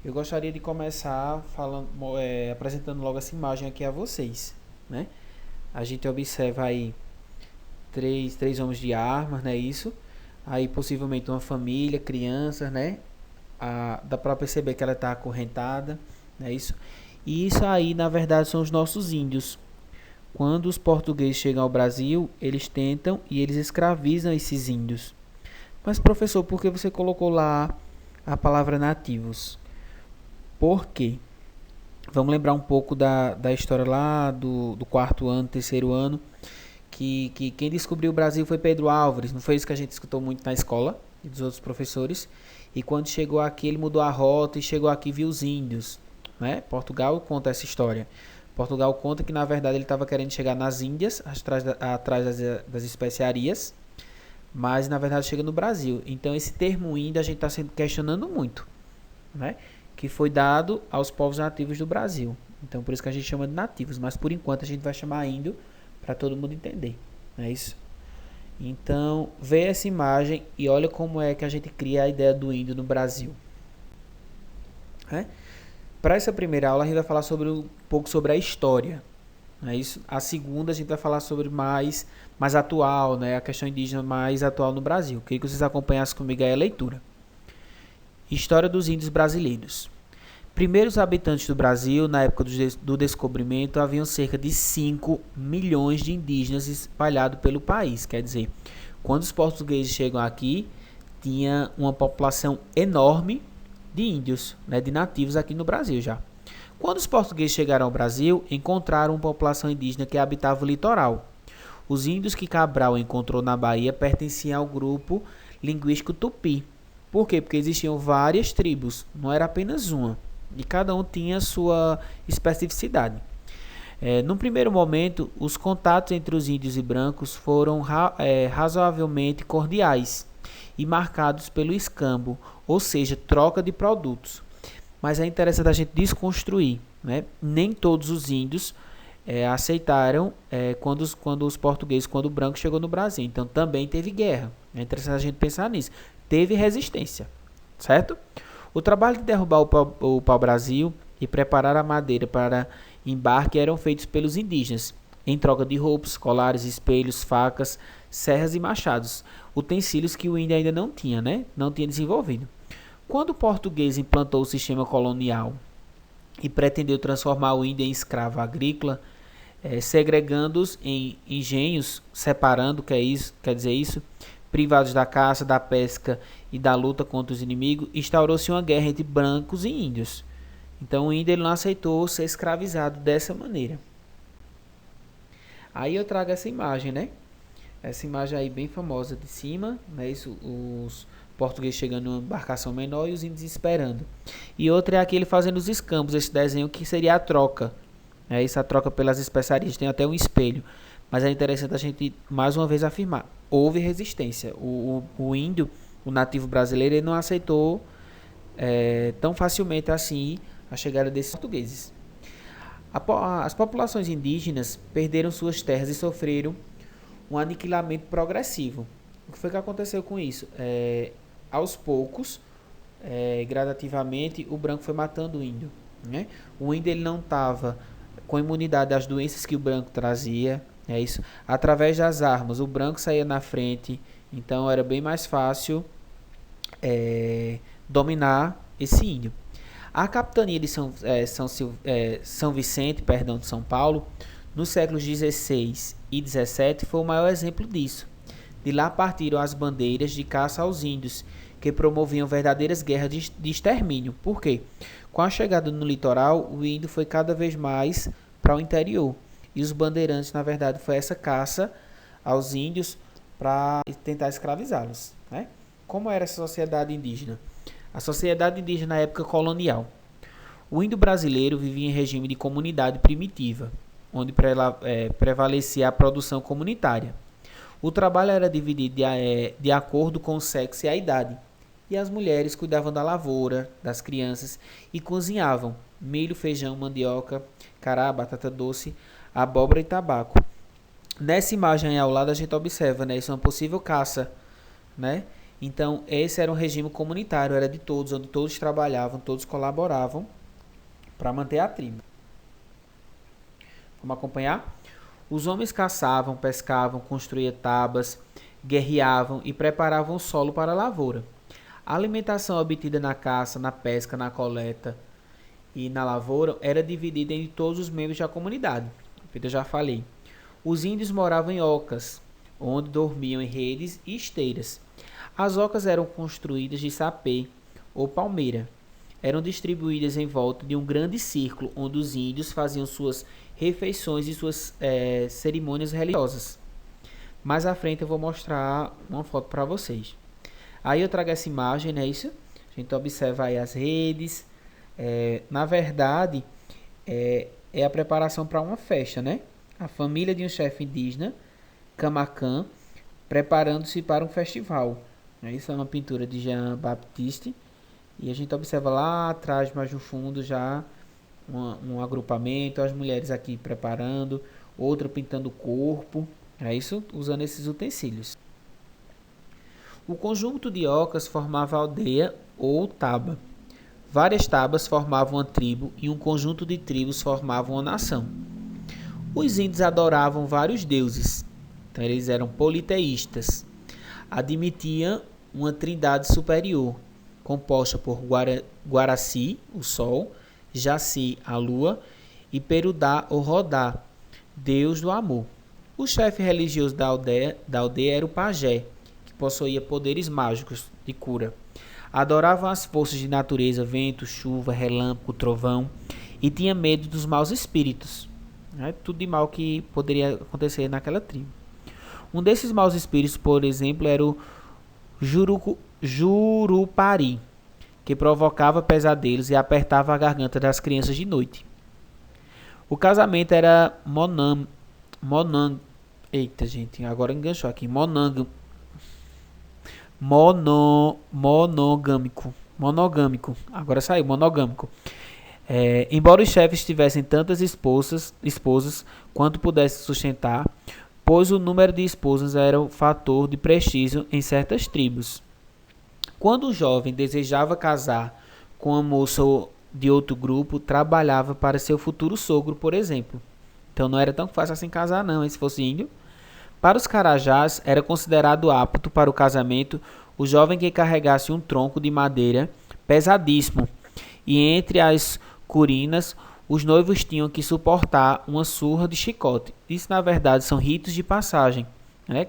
Eu gostaria de começar apresentando logo essa imagem aqui a vocês, né? A gente observa aí três homens de armas, né? Isso. Aí possivelmente uma família, crianças, né? Dá para perceber que ela está acorrentada, né? Isso. E isso aí, na verdade, são os nossos índios. Quando os portugueses chegam ao Brasil, eles tentam e eles escravizam esses índios. Mas, professor, por que você colocou lá a palavra nativos? Por quê? Vamos lembrar um pouco da história lá do quarto ano, terceiro ano, que quem descobriu o Brasil foi Pedro Álvares, não foi isso que a gente escutou muito na escola e dos outros professores? E quando chegou aqui, ele mudou a rota e chegou aqui e viu os índios, né? Portugal conta essa história. Portugal conta que na verdade ele estava querendo chegar nas Índias, atrás das especiarias, mas na verdade chega no Brasil. Então esse termo índio a gente está sendo questionando muito, né? Que foi dado aos povos nativos do Brasil. Então por isso que a gente chama de nativos, mas por enquanto a gente vai chamar índio para todo mundo entender, não é isso? Então vê essa imagem e olha como é que a gente cria a ideia do índio no Brasil, né? Para essa primeira aula a gente vai falar um pouco sobre a história, é isso. A segunda a gente vai falar sobre mais atual, né? A questão indígena mais atual no Brasil. Queria que vocês acompanhassem comigo aí a leitura. História dos índios brasileiros. Primeiros habitantes do Brasil, na época do descobrimento, haviam cerca de 5 milhões de indígenas espalhados pelo país. Quer dizer, quando os portugueses chegam aqui, tinha uma população enorme de índios, né, de nativos aqui no Brasil já. Quando os portugueses chegaram ao Brasil, encontraram uma população indígena que habitava o litoral. Os índios que Cabral encontrou na Bahia pertenciam ao grupo linguístico tupi. Por quê? Porque existiam várias tribos, não era apenas uma. E cada um tinha sua especificidade. No primeiro momento, os contatos entre os índios e brancos foram razoavelmente cordiais e marcados pelo escambo, ou seja, troca de produtos. Mas é interessante a gente desconstruir, né? Nem todos os índios aceitaram quando os portugueses, quando o branco chegou no Brasil. Então também teve guerra. É interessante a gente pensar nisso. Teve resistência, certo? O trabalho de derrubar o pau-brasil e preparar a madeira para embarque eram feitos pelos indígenas, em troca de roupas, colares, espelhos, facas, serras e machados, utensílios que o índio ainda não tinha, né? Não tinha desenvolvido. Quando o português implantou o sistema colonial e pretendeu transformar o índio em escravo agrícola, segregando-os em engenhos, separando, quer dizer isso, privados da caça, da pesca e da luta contra os inimigos, instaurou-se uma guerra entre brancos e índios. Então o índio ele não aceitou ser escravizado dessa maneira. Aí eu trago essa imagem, né? Essa imagem aí bem famosa de cima, né? Isso, os portugueses chegando numa embarcação menor e os índios esperando. E outra é aquele fazendo os escambos, esse desenho que seria a troca. Essa troca pelas especiarias, tem até um espelho. Mas é interessante a gente mais uma vez afirmar, houve resistência. O índio, o nativo brasileiro, ele não aceitou tão facilmente assim a chegada desses portugueses. As populações indígenas perderam suas terras e sofreram um aniquilamento progressivo. O que foi que aconteceu com isso? Aos poucos, gradativamente, o branco foi matando o índio, né? O índio ele não estava com imunidade às doenças que o branco trazia, é isso. Através das armas, o branco saía na frente, então era bem mais fácil dominar esse índio. A capitania de São Vicente, perdão, de São Paulo, nos séculos 16 e 17 foi o maior exemplo disso. De lá partiram as bandeiras de caça aos índios, que promoviam verdadeiras guerras de extermínio. Por quê? Com a chegada no litoral, o índio foi cada vez mais para o interior. E os bandeirantes, na verdade, foi essa caça aos índios para tentar escravizá-los, né? Como era essa sociedade indígena? A sociedade indígena na época colonial. O índio brasileiro vivia em regime de comunidade primitiva, onde prevalecia a produção comunitária. O trabalho era dividido de acordo com o sexo e a idade. E as mulheres cuidavam da lavoura, das crianças e cozinhavam milho, feijão, mandioca, cará, batata doce, abóbora e tabaco. Nessa imagem aí ao lado a gente observa, né, isso é uma possível caça, né? Então, esse era um regime comunitário, era de todos, onde todos trabalhavam, todos colaboravam para manter a tribo. Vamos acompanhar? Os homens caçavam, pescavam, construíam tabas, guerreavam e preparavam o solo para a lavoura. A alimentação obtida na caça, na pesca, na coleta e na lavoura era dividida entre todos os membros da comunidade. Eu já falei. Os índios moravam em ocas, onde dormiam em redes e esteiras. As ocas eram construídas de sapê ou palmeira. Eram distribuídas em volta de um grande círculo, onde os índios faziam suas refeições e suas cerimônias religiosas. Mais à frente eu vou mostrar uma foto para vocês. Aí eu trago essa imagem, né? Isso. A gente observa aí as redes. Na verdade, é a preparação para uma festa, né? A família de um chefe indígena, Camacan, preparando-se para um festival. Isso é uma pintura de Jean Baptiste. E a gente observa lá atrás, mais no fundo, já um agrupamento, as mulheres aqui preparando, outra pintando o corpo. É isso, usando esses utensílios. O conjunto de ocas formava a aldeia ou taba. Várias tabas formavam uma tribo e um conjunto de tribos formavam uma nação. Os índios adoravam vários deuses, então eles eram politeístas. Admitiam uma trindade superior, composta por Guaraci, o sol, Jaci, a lua, e Perudá ou Rodá, deus do amor. O chefe religioso da aldeia era o pajé, que possuía poderes mágicos de cura. Adoravam as forças de natureza, vento, chuva, relâmpago, trovão, e tinha medo dos maus espíritos. Tudo de mal que poderia acontecer naquela tribo. Um desses maus espíritos, por exemplo, era o Jurupari, que provocava pesadelos e apertava a garganta das crianças de noite. O casamento era eita, gente, agora enganchou aqui. Monogâmico. Agora saiu, monogâmico. Embora os chefes tivessem tantas esposas quanto pudessem sustentar, pois o número de esposas era um fator de prestígio em certas tribos. Quando um jovem desejava casar com uma moça de outro grupo, trabalhava para seu futuro sogro, por exemplo. Então não era tão fácil assim casar não, se fosse índio. Para os carajás, era considerado apto para o casamento o jovem que carregasse um tronco de madeira pesadíssimo, e entre as curinas, os noivos tinham que suportar uma surra de chicote. Isso, na verdade, são ritos de passagem.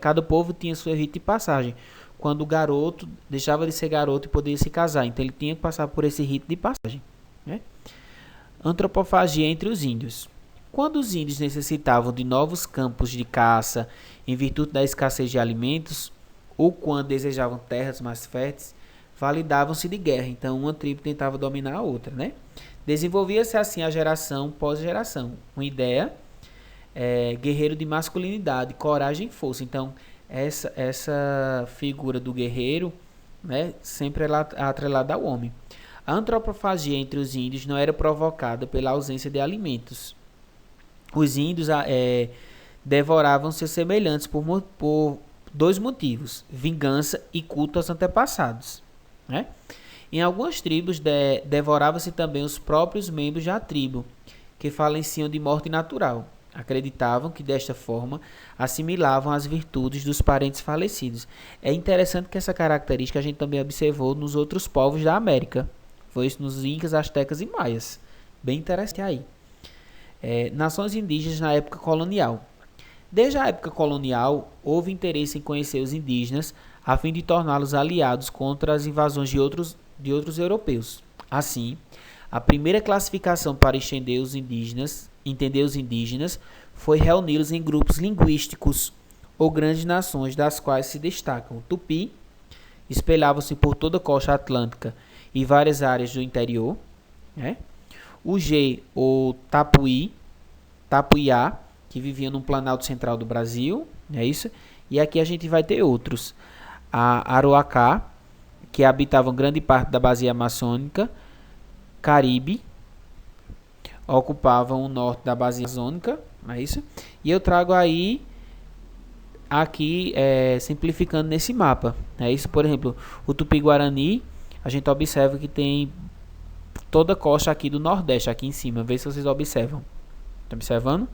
Cada povo tinha seu rito de passagem. Quando o garoto deixava de ser garoto e poderia se casar, então ele tinha que passar por esse rito de passagem. Antropofagia entre os índios. Quando os índios necessitavam de novos campos de caça em virtude da escassez de alimentos, ou quando desejavam terras mais férteis, validavam-se de guerra. Então uma tribo tentava dominar a outra, Desenvolvia-se assim a geração pós-geração. Uma ideia guerreiro de masculinidade, coragem e força. Então essa figura do guerreiro, sempre atrelada ao homem. A antropofagia entre os índios não era provocada pela ausência de alimentos. Os índios devoravam seus semelhantes por dois motivos: vingança e culto aos antepassados. Em algumas tribos, devorava-se também os próprios membros da tribo, que faleciam de morte natural. Acreditavam que, desta forma, assimilavam as virtudes dos parentes falecidos. É interessante que essa característica a gente também observou nos outros povos da América. Foi isso nos Incas, Astecas e Maias. Bem interessante aí. Nações indígenas na época colonial. Desde a época colonial, houve interesse em conhecer os indígenas a fim de torná-los aliados contra as invasões de outros europeus. Assim, a primeira classificação para entender os indígenas foi reuni-los em grupos linguísticos ou grandes nações, das quais se destacam o Tupi, espelhavam-se por toda a costa atlântica e várias áreas do interior, o G ou Tapuiá, que viviam no Planalto Central do Brasil, e aqui a gente vai ter outros. A Aroacá, que habitavam grande parte da bacia amazônica, Caribe, ocupavam o norte da bacia amazônica, E eu trago aí aqui simplificando nesse mapa. É isso, por exemplo, o Tupi-Guarani, a gente observa que tem toda a costa aqui do Nordeste, aqui em cima. Vê se vocês observam. Tá observando?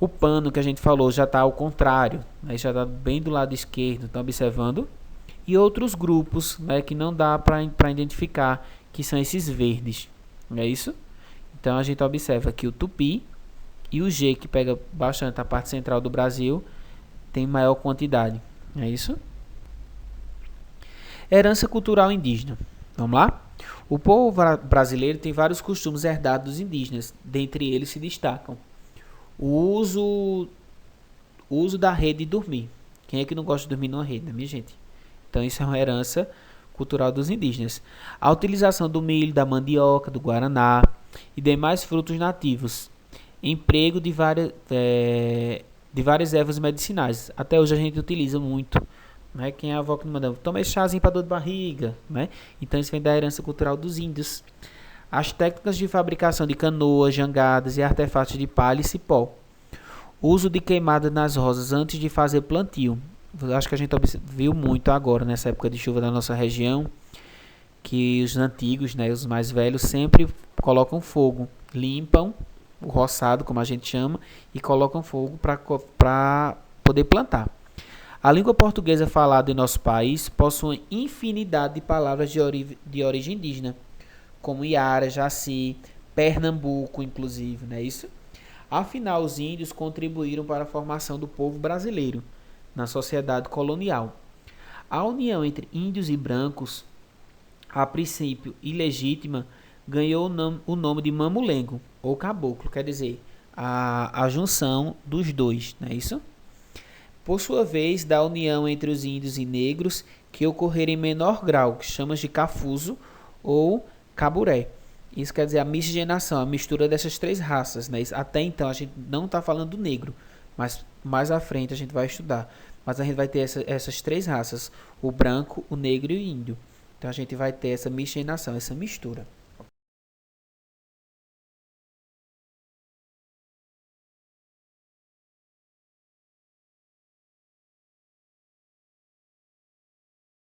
O pano que a gente falou já está ao contrário, né? Já está bem do lado esquerdo. Estão observando? E outros grupos, né, que não dá para identificar, que são esses verdes. Não é isso? Então a gente observa que o Tupi e o G, que pega bastante a parte central do Brasil, tem maior quantidade. É isso? Herança cultural indígena. Vamos lá? O povo brasileiro tem vários costumes herdados dos indígenas. Dentre eles se destacam o uso da rede de dormir. Quem é que não gosta de dormir numa rede, né, minha gente? Então isso é uma herança cultural dos indígenas. A utilização do milho, da mandioca, do guaraná e demais frutos nativos. Emprego de várias ervas medicinais. Até hoje a gente utiliza muito. Né? Quem é a avó que manda, toma esse chazinho para dor de barriga. Né? Então isso vem da herança cultural dos índios. As técnicas de fabricação de canoas, jangadas e artefatos de palha e cipó. Uso de queimada nas rosas antes de fazer plantio. Acho que a gente viu muito agora nessa época de chuva na nossa região, que os antigos, né, os mais velhos, sempre colocam fogo, limpam o roçado, como a gente chama, e colocam fogo para poder plantar. A língua portuguesa falada em nosso país possui infinidade de palavras de origem indígena, como Iara, Jaci, Pernambuco, inclusive, não é isso? Afinal, os índios contribuíram para a formação do povo brasileiro na sociedade colonial. A união entre índios e brancos, a princípio ilegítima, ganhou o nome de mamulengo, ou caboclo, quer dizer, a junção dos dois, não é isso? Por sua vez, da união entre os índios e negros, que ocorreram em menor grau, que chamamos de cafuso ou caburé. Isso quer dizer a miscigenação, a mistura dessas três raças. Né? Até então a gente não está falando do negro, mas mais à frente a gente vai estudar. Mas a gente vai ter essas três raças, o branco, o negro e o índio. Então a gente vai ter essa miscigenação, essa mistura.